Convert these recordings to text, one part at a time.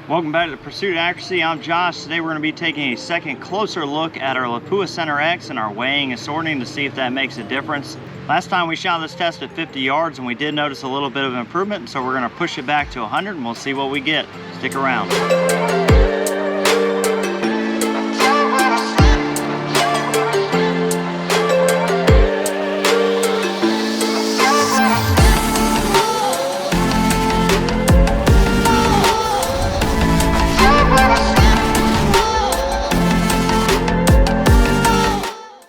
Welcome back to the Pursuit of Accuracy. I'm Josh. Today we're going to be taking a second closer look at our Lapua Center X and our weighing and sorting to see if that makes a difference. Last time we shot this test at 50 yards and we did notice a little bit of improvement, so we're going to push it back to 100 and we'll see what we get. Stick around.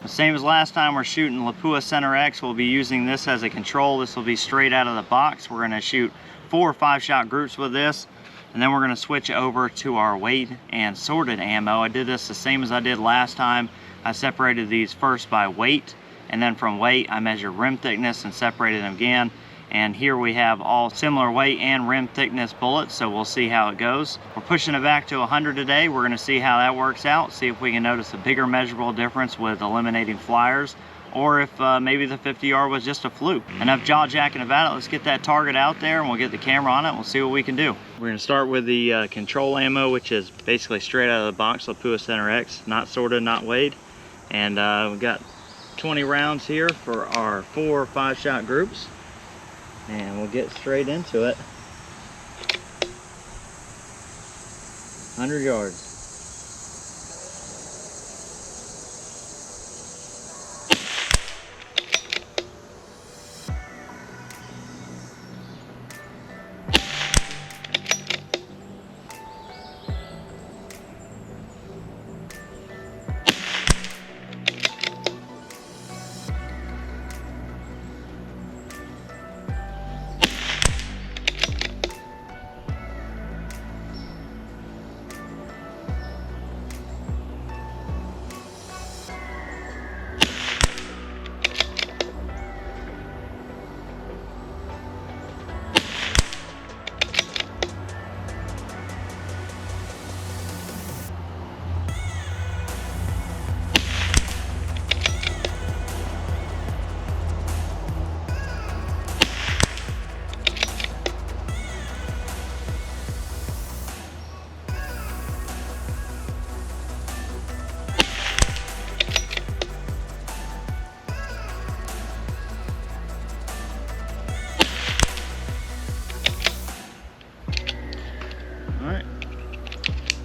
Same as last time, we're shooting Lapua Center X. We'll be using this as a control. This will be straight out of the box. We're going to shoot 4 or 5 shot groups with this, and then we're going to switch over to our weighed and sorted ammo. I did this the same as I did last time. I separated these first by weight, and then from weight I measured rim thickness and separated them again. And here we have all similar weight and rim thickness bullets, so we'll see how it goes. We're pushing it back to 100 today. We're going to see how that works out, see if we can notice a bigger measurable difference with eliminating flyers, or if maybe the 50 yard was just a fluke. Enough jaw jacking about it. Let's get that target out there and we'll get the camera on it and we'll see what we can do. We're going to start with the control ammo, which is basically straight out of the box, Lapua Center X, not sorted, not weighed. And we've got 20 rounds here for our 4 or 5 shot groups. And we'll get straight into it. 100 yards.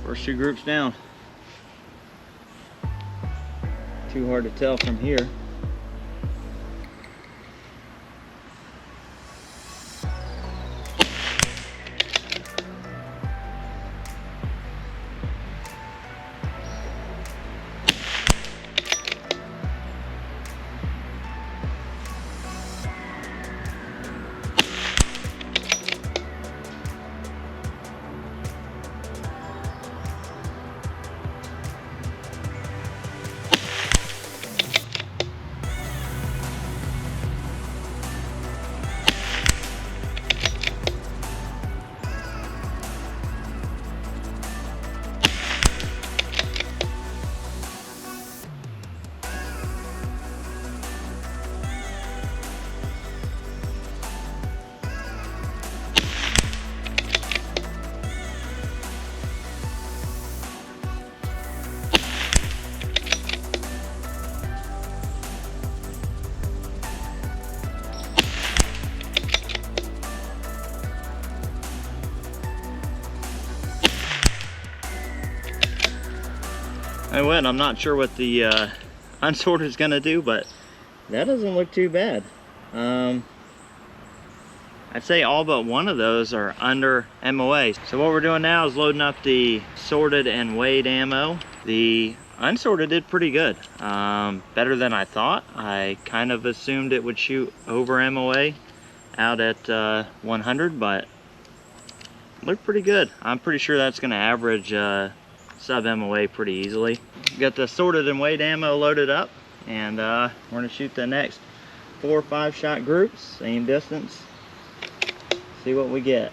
First 2 groups down. Too hard to tell from here. I went. I'm not sure what the unsorted is gonna do, but that doesn't look too bad. I'd say all but one of those are under MOA. So what we're doing now is loading up the sorted and weighed ammo. The unsorted did pretty good, better than I thought. I kind of assumed it would shoot over MOA out at 100, but looked pretty good. I'm pretty sure that's gonna average sub MOA pretty easily. Got the sorted and weighed ammo loaded up, and we're gonna shoot the next 4 or 5 shot groups, same distance, see what we get.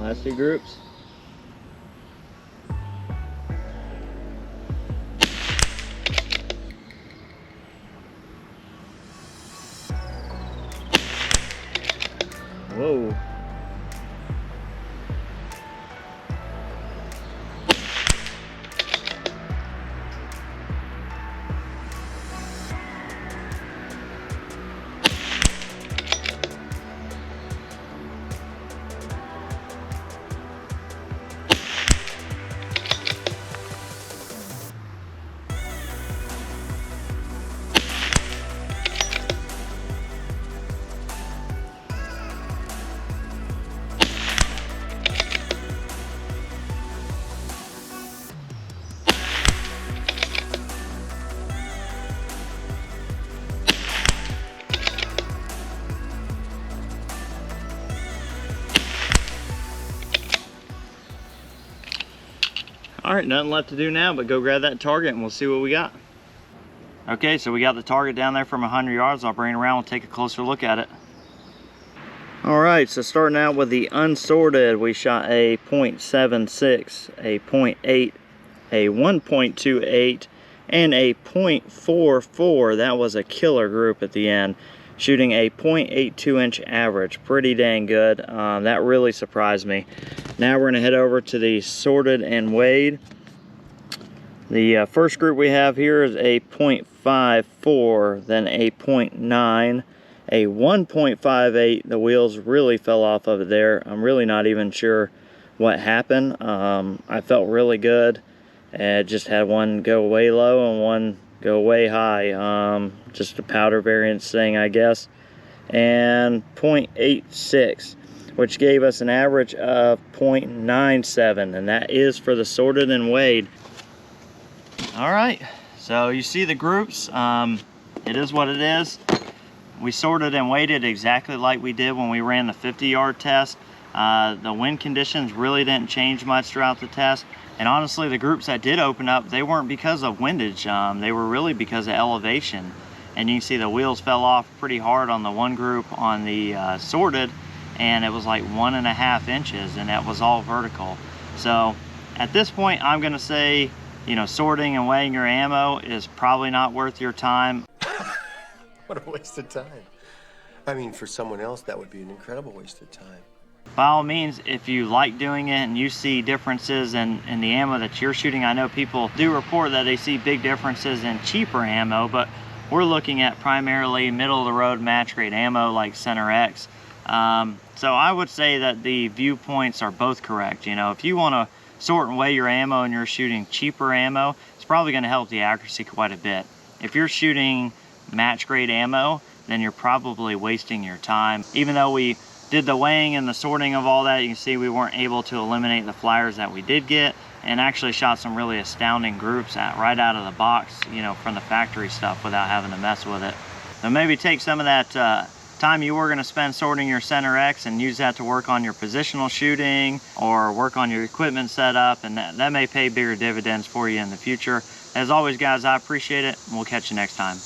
Last two groups. Whoa. All right, nothing left to do now but go grab that target and we'll see what we got. Okay, so we got the target down there from 100 yards. I'll bring it around, we'll take a closer look at it. All right, so starting out with the unsorted, we shot a .76, a .8, a 1.28, and a .44. That was a killer group at the end, shooting a .82 inch average. Pretty dang good. That really surprised me. Now we're gonna head over to the sorted and weighed. The first group we have here is a .54, then a .9, a 1.58. The wheels really fell off of it there. I'm really not even sure what happened. I felt really good. Just had one go way low and one go way high. Just a powder variance thing, I guess. And .86, which gave us an average of .97, and that is for the sorted and weighed. All right, so you see the groups. It is what it is. We sorted and weighed it exactly like we did when we ran the 50-yard test. The wind conditions really didn't change much throughout the test. And honestly, the groups that did open up, they weren't because of windage. They were really because of elevation. And you can see the wheels fell off pretty hard on the one group on the sorted, and it was like 1.5 inches, and that was all vertical. So at this point, I'm gonna say, you know, sorting and weighing your ammo is probably not worth your time. What a waste of time. I mean, for someone else, that would be an incredible waste of time. By all means, if you like doing it and you see differences in the ammo that you're shooting, I know people do report that they see big differences in cheaper ammo, but we're looking at primarily middle-of-the-road match-grade ammo like Center X. So I would say that the viewpoints are both correct. You know, if you want to sort and weigh your ammo and you're shooting cheaper ammo, it's probably going to help the accuracy quite a bit. If you're shooting match-grade ammo, then you're probably wasting your time. Even though we did the weighing and the sorting of all that, you can see we weren't able to eliminate the flyers that we did get, and actually shot some really astounding groups right out of the box, you know, from the factory stuff without having to mess with it. So maybe take some of that time you were going to spend sorting your Center X and use that to work on your positional shooting or work on your equipment setup, and that may pay bigger dividends for you in the future. As always, guys, I appreciate it, and we'll catch you next time.